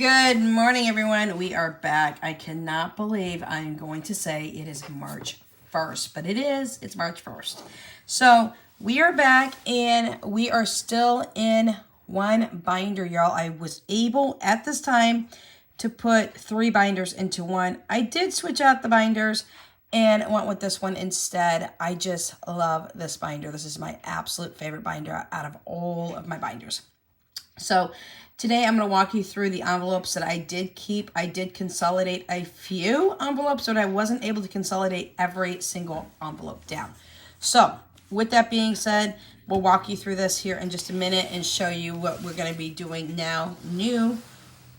Good morning, everyone. We are back. I cannot believe I'm going to say it is March 1st, but it is. It's March 1st. So we are back and we are still in one binder, y'all. I was able at this time to put 3 binders into one. I did switch out the binders and went with this one instead. I just love this binder. This is my absolute favorite binder out of all of my binders. So today I'm going to walk you through the envelopes that I did keep. I did consolidate a few envelopes, but I wasn't able to consolidate every single envelope down. So with that being said, we'll walk you through this here in just a minute and show you what we're going to be doing now new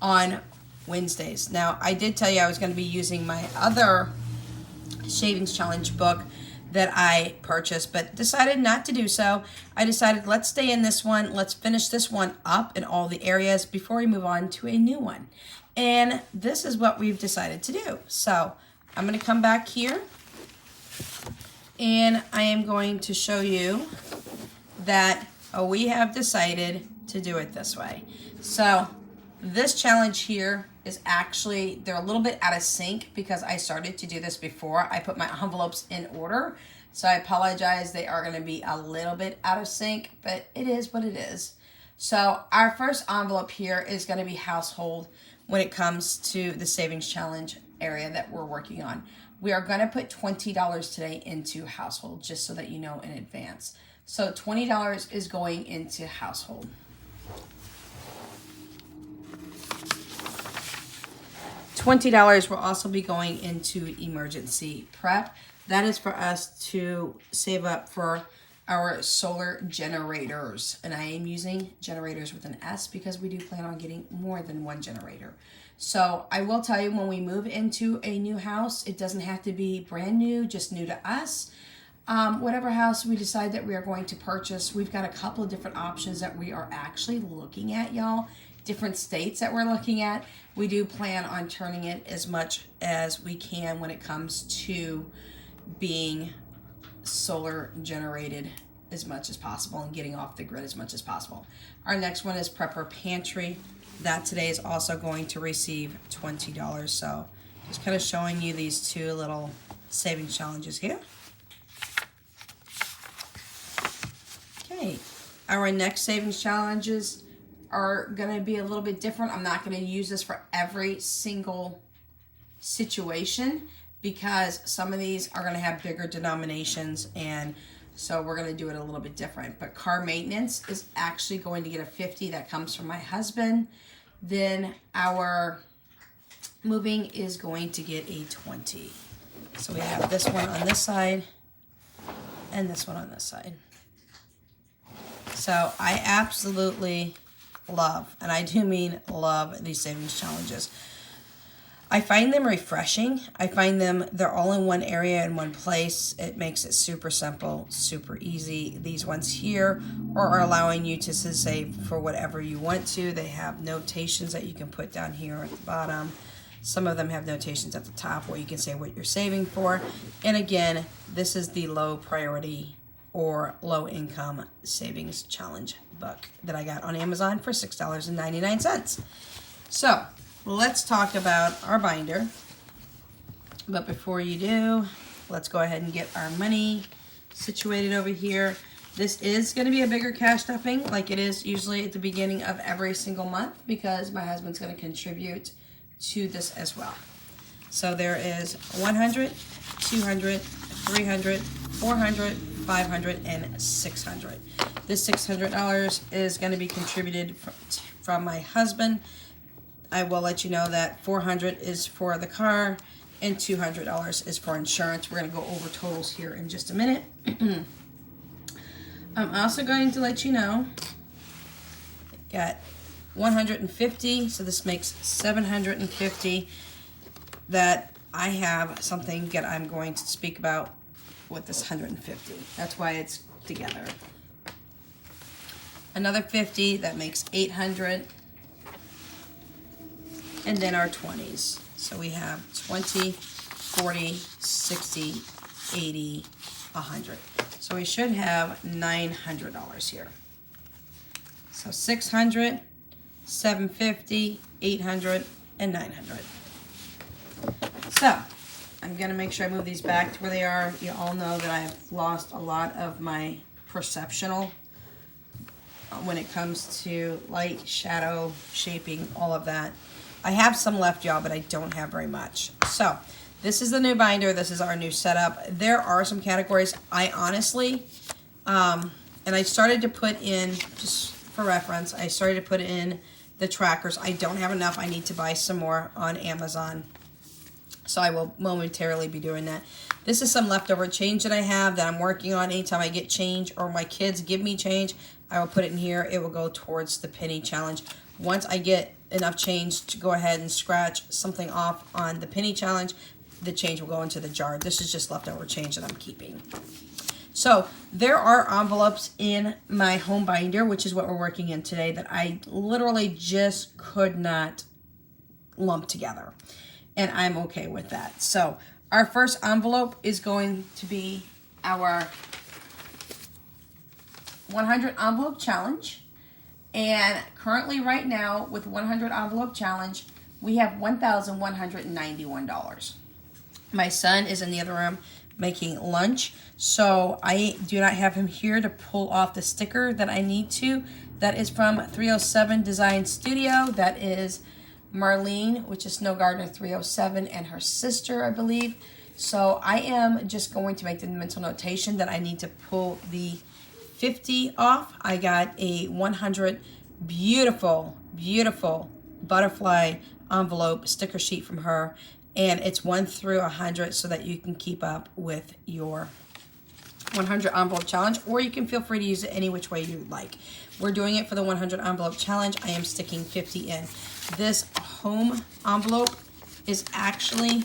on Wednesdays. Now, I did tell you I was going to be using my other Savings Challenge book that I purchased, but decided not to do so. I decided let's stay in this one. Let's finish this one up in all the areas before we move on to a new one. And this is what we've decided to do. So I'm going to come back here and I am going to show you that we have decided to do it this way. So this challenge here is actually, they're a little bit out of sync because I started to do this before I put my envelopes in order. So I apologize, they are going to be a little bit out of sync, but it is what it is. So our first envelope here is going to be household when it comes to the Savings Challenge area that we're working on. We are going to put $20 today into household, just so that you know in advance. So $20 is going into household. $20 will also be going into emergency prep. That is for us to save up for our solar generators. And I am using generators with an S because we do plan on getting more than one generator. So I will tell you, when we move into a new house, it doesn't have to be brand new, just new to us. Whatever house we decide that we are going to purchase, we've got a couple of different options that we are actually looking at, y'all. Different states that we're looking at. We do plan on turning it as much as we can when it comes to being solar generated as much as possible and getting off the grid as much as possible. Our next one is Prepper Pantry. That today is also going to receive $20. So just kind of showing you these two little savings challenges here. Okay, our next savings challenges are going to be a little bit different. I'm not going to use this for every single situation because some of these are going to have bigger denominations, and so we're going to do it a little bit different. But car maintenance is actually going to get a 50. That comes from my husband. Then our moving is going to get a 20. So we have this one on this side and this one on this side. So I absolutely love, and I do mean love, these savings challenges. I find them refreshing. I find them, they're all in one area, in one place. It makes it super simple, super easy. These ones here are allowing you to save for whatever you want to. They have notations that you can put down here at the bottom. Some of them have notations at the top where you can say what you're saving for. And again, this is the low priority or low income savings challenge book that I got on Amazon for $6.99. So let's talk about our binder. But before you do, let's go ahead and get our money situated over here. This is going to be a bigger cash stuffing like it is usually at the beginning of every single month because my husband's going to contribute to this as well. So there is 100, 200, 300, 400, 500, and 600. This $600 is going to be contributed from my husband. I will let you know that 400 is for the car and $200 is for insurance. We're going to go over totals here in just a minute. I'm also going to let you know, got 150, so this makes 750, that I have something that I'm going to speak about with this 150. That's why it's together. Another 50, that makes 800. And then our 20s. So we have 20, 40, 60, 80, 100. So we should have $900 here. So 600, $750, $800, and $900. So I'm gonna make sure I move these back to where they are. You all know that I've lost a lot of my perceptional when it comes to light, shadow, shaping, all of that. I have some left, y'all, but I don't have very much. So this is the new binder. This is our new setup. There are some categories. I honestly, and I started to put in, just for reference, I started to put in the trackers. I don't have enough. I need to buy some more on Amazon. So I will momentarily be doing that. This is some leftover change that I have that I'm working on. Anytime I get change or my kids give me change, I will put it in here. It will go towards the penny challenge. Once I get enough change to go ahead and scratch something off on the penny challenge, the change will go into the jar. This is just leftover change that I'm keeping. So there are envelopes in my home binder, which is what we're working in today, that I literally just could not lump together. And I'm okay with that. So our first envelope is going to be our 100 envelope challenge. And currently right now with 100 envelope challenge, we have $1,191. My son is in the other room making lunch, so I do not have him here to pull off the sticker that I need to. That is from 307 Design Studio. That is Marlene, which is Snow Gardener 307, and her sister, I believe. So I am just going to make the mental notation that I need to pull the 50 off. I got a 100 beautiful, beautiful butterfly envelope sticker sheet from her, and it's 1 through 100 so that you can keep up with your 100 envelope challenge, or you can feel free to use it any which way you like. We're doing it for the 100 envelope challenge. I am sticking 50 in. This home envelope is actually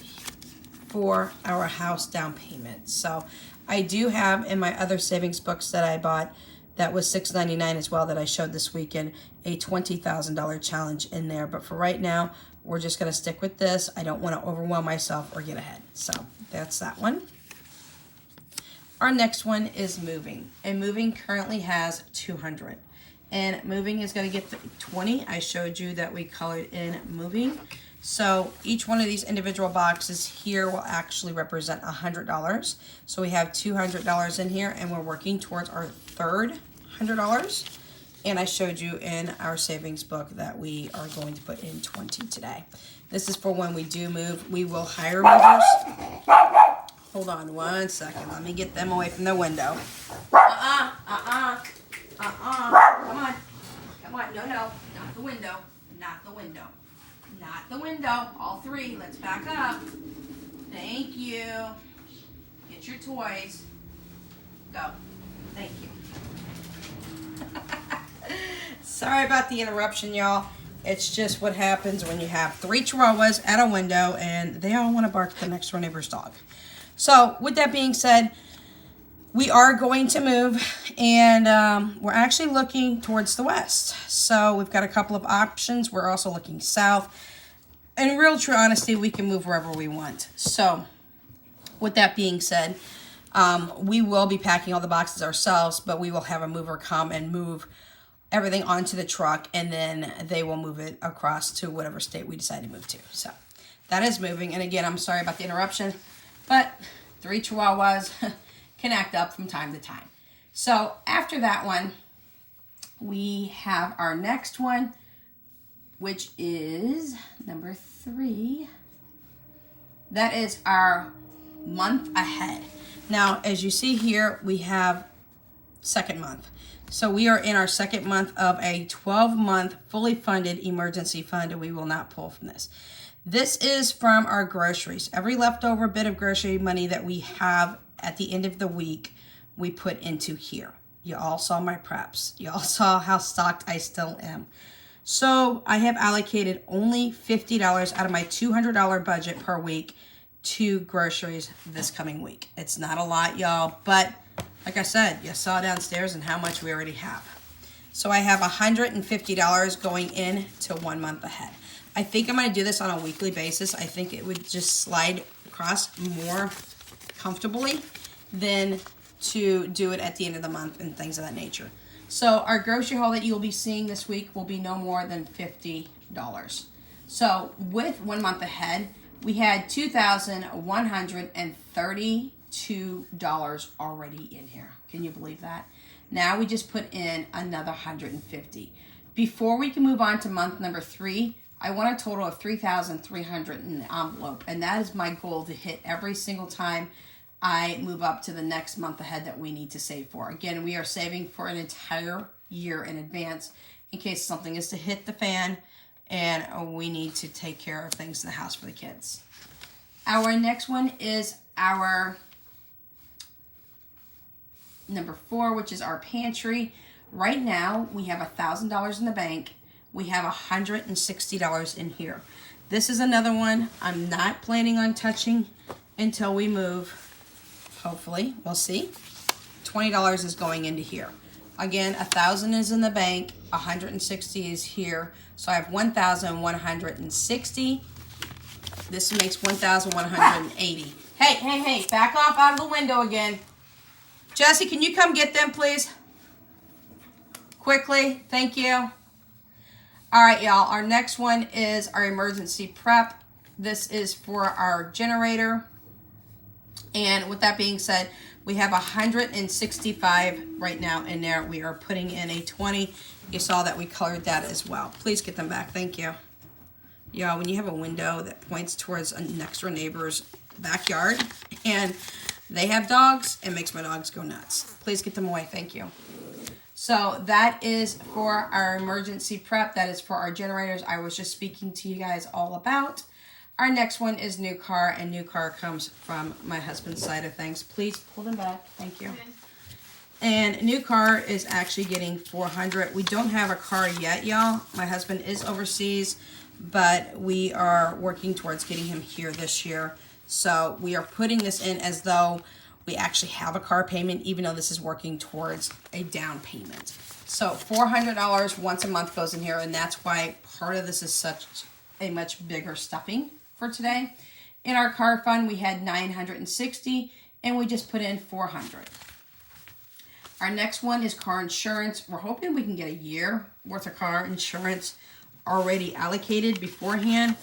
for our house down payment. So I do have in my other savings books that I bought, that was $6.99 as well, that I showed this weekend, a $20,000 challenge in there. But for right now, we're just gonna stick with this. I don't wanna overwhelm myself or get ahead. So that's that one. Our next one is moving, and moving currently has 200. And moving is going to get the 20. I showed you that we colored in moving. So each one of these individual boxes here will actually represent $100. So we have $200 in here, and we're working towards our third $100. And I showed you in our savings book that we are going to put in 20 today. This is for when we do move. We will hire movers. Hold on one second. Let me get them away from the window. Come on. Come on. No. Not the window. Not the window. Not the window. All three. Let's back up. Thank you. Get your toys. Go. Thank you. Sorry about the interruption, y'all. It's just what happens when you have 3 chihuahuas at a window and they all want to bark at the next door neighbor's dog. So with that being said, we are going to move, and we're actually looking towards the west. So we've got a couple of options. We're also looking south. In real true honesty, we can move wherever we want. So with that being said, we will be packing all the boxes ourselves, but we will have a mover come and move everything onto the truck, and then they will move it across to whatever state we decide to move to. So that is moving. And again, I'm sorry about the interruption, but 3 chihuahuas can act up from time to time. So after that one, we have our next one, which is number 3. That is our month ahead. Now, as you see here, we have second month. So we are in our second month of a 12-month fully funded emergency fund, and we will not pull from this. This is from our groceries. Every leftover bit of grocery money that we have at the end of the week, we put into here. You all saw my preps. You all saw how stocked I still am. So I have allocated only $50 out of my $200 budget per week to groceries this coming week. It's not a lot, y'all, but like I said, you saw downstairs and how much we already have. So I have $150 going in to 1 month ahead. I think I'm going to do this on a weekly basis. I think it would just slide across more comfortably than to do it at the end of the month and things of that nature. So our grocery haul that you'll be seeing this week will be no more than $50. So with 1 month ahead, we had $2,132 already in here. Can you believe that? Now we just put in another $150. Before we can move on to month number 3, I want a total of $3,300 in the envelope, and that is my goal to hit every single time I move up to the next month ahead that we need to save for. Again, we are saving for an entire year in advance in case something is to hit the fan and we need to take care of things in the house for the kids. Our next one is our number 4, which is our pantry. Right now, we have $1,000 in the bank. We have $160 in here. This is another one I'm not planning on touching until we move. Hopefully, we'll see. $20 is going into here. Again, $1,000 is in the bank, $160 is here. So I have $1,160. This makes $1,180. Hey, back off out of the window again. Jesse, can you come get them, please? Quickly, thank you. All right, y'all, our next one is our emergency prep. This is for our generator. And with that being said, we have 165 right now in there. We are putting in a 20. You saw that we colored that as well. Please get them back. Thank you. Y'all, when you have a window that points towards a next door neighbor's backyard and they have dogs, it makes my dogs go nuts. Please get them away. Thank you. So that is for our emergency prep. That is for our generators I was just speaking to you guys all about. Our next one is new car, and new car comes from my husband's side of things. Please pull them back. Thank you. And new car is actually getting $400. We don't have a car yet, y'all. My husband is overseas, but we are working towards getting him here this year. So we are putting this in as though we actually have a car payment, even though this is working towards a down payment. So $400 once a month goes in here, and that's why part of this is such a much bigger stuffing for today. In our car fund, we had $960, and we just put in $400. Our next one is car insurance. We're hoping we can get a year worth of car insurance already allocated beforehand.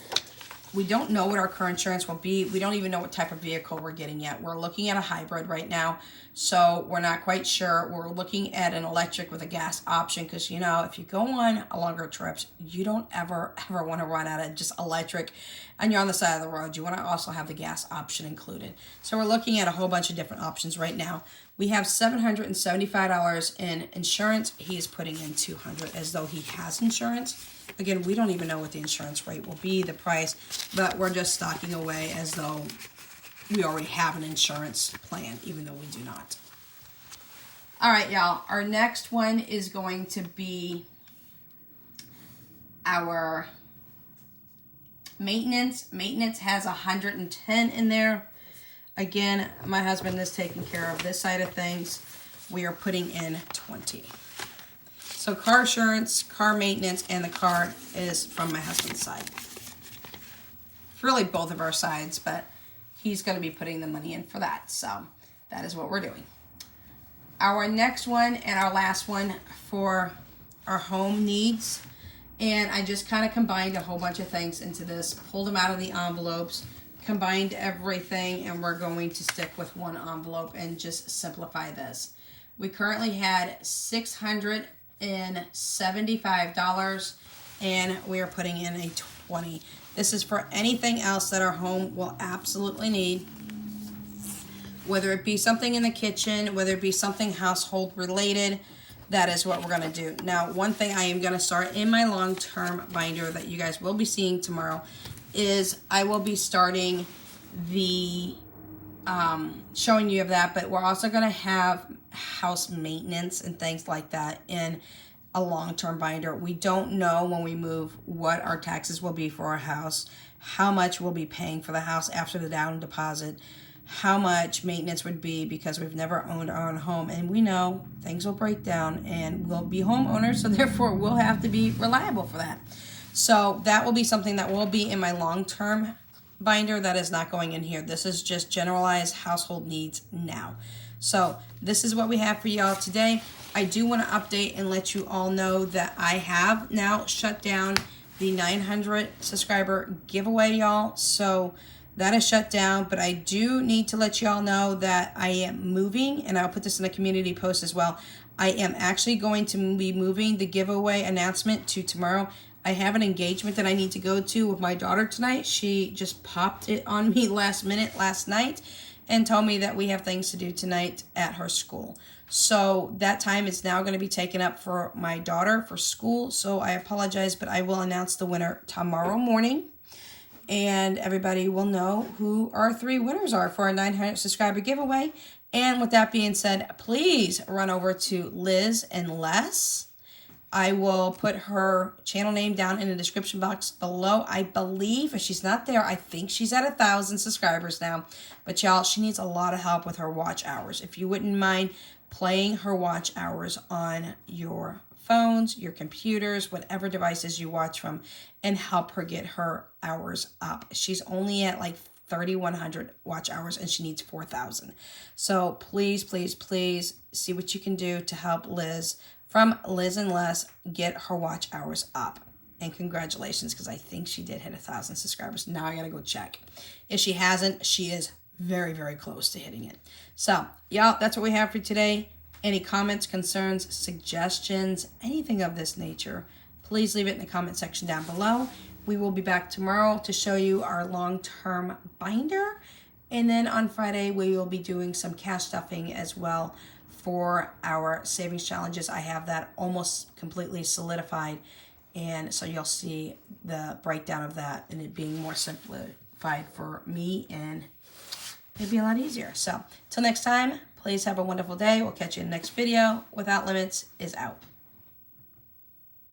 We don't know what our car insurance will be. We don't even know what type of vehicle we're getting yet. We're looking at a hybrid right now, so we're not quite sure. We're looking at an electric with a gas option because, you know, if you go on longer trips, you don't ever want to run out of just electric and you're on the side of the road. You want to also have the gas option included. So we're looking at a whole bunch of different options right now. We have $775 in insurance. He's putting in $200 as though he has insurance. Again, we don't even know what the insurance rate will be, the price, but we're just stocking away as though we already have an insurance plan, even though we do not. All right, y'all. Our next one is going to be our maintenance. Maintenance has 110 in there. Again, my husband is taking care of this side of things. We are putting in 20. So car insurance, car maintenance, and the car is from my husband's side. It's really both of our sides, but he's going to be putting the money in for that. So that is what we're doing. Our next one and our last one for our home needs. And I just kind of combined a whole bunch of things into this, pulled them out of the envelopes, combined everything, and we're going to stick with one envelope and just simplify this. We currently had $675, and we are putting in a 20. This is for anything else that our home will absolutely need, whether it be something in the kitchen, whether it be something household related. That is what we're going to do. Now, one thing I am going to start in my long-term binder that you guys will be seeing tomorrow is I will be starting the showing you of that, but we're also going to have house maintenance and things like that in a long-term binder. We don't know when we move what our taxes will be for our house, how much we'll be paying for the house after the down deposit, how much maintenance would be because we've never owned our own home, and we know things will break down and we'll be homeowners, so therefore we'll have to be reliable for that. So that will be something that will be in my long-term binder that is not going in here. This is just generalized household needs now. So this is what we have for y'all today. I do want to update and let you all know that I have now shut down the 900 subscriber giveaway, y'all. So that is shut down, but I do need to let y'all know that I am moving, and I'll put this in a community post as well. I am actually going to be moving the giveaway announcement to tomorrow. I have an engagement that I need to go to with my daughter tonight. She just popped it on me last minute last night and told me that we have things to do tonight at her school. So that time is now going to be taken up for my daughter for school. So I apologize, but I will announce the winner tomorrow morning. And everybody will know who our 3 winners are for our 900 subscriber giveaway. And with that being said, please run over to Liz and Les. I will put her channel name down in the description box below. I believe if she's not there, I think she's at 1,000 subscribers now. But y'all, she needs a lot of help with her watch hours. If you wouldn't mind playing her watch hours on your phones, your computers, whatever devices you watch from, and help her get her hours up. She's only at like 3,100 watch hours and she needs 4,000. So please, please, please see what you can do to help Liz from Liz and Les get her watch hours up. And congratulations, because I think she did hit 1,000 subscribers. Now I gotta go check. If she hasn't, she is very, very close to hitting it. So, y'all, that's what we have for today. Any comments, concerns, suggestions, anything of this nature, please leave it in the comment section down below. We will be back tomorrow to show you our long-term binder. And then on Friday, we will be doing some cash stuffing as well for our savings challenges. I have that almost completely solidified. And so you'll see the breakdown of that and it being more simplified for me, and it'd be a lot easier. So till next time, please have a wonderful day. We'll catch you in the next video. Without Limits is out.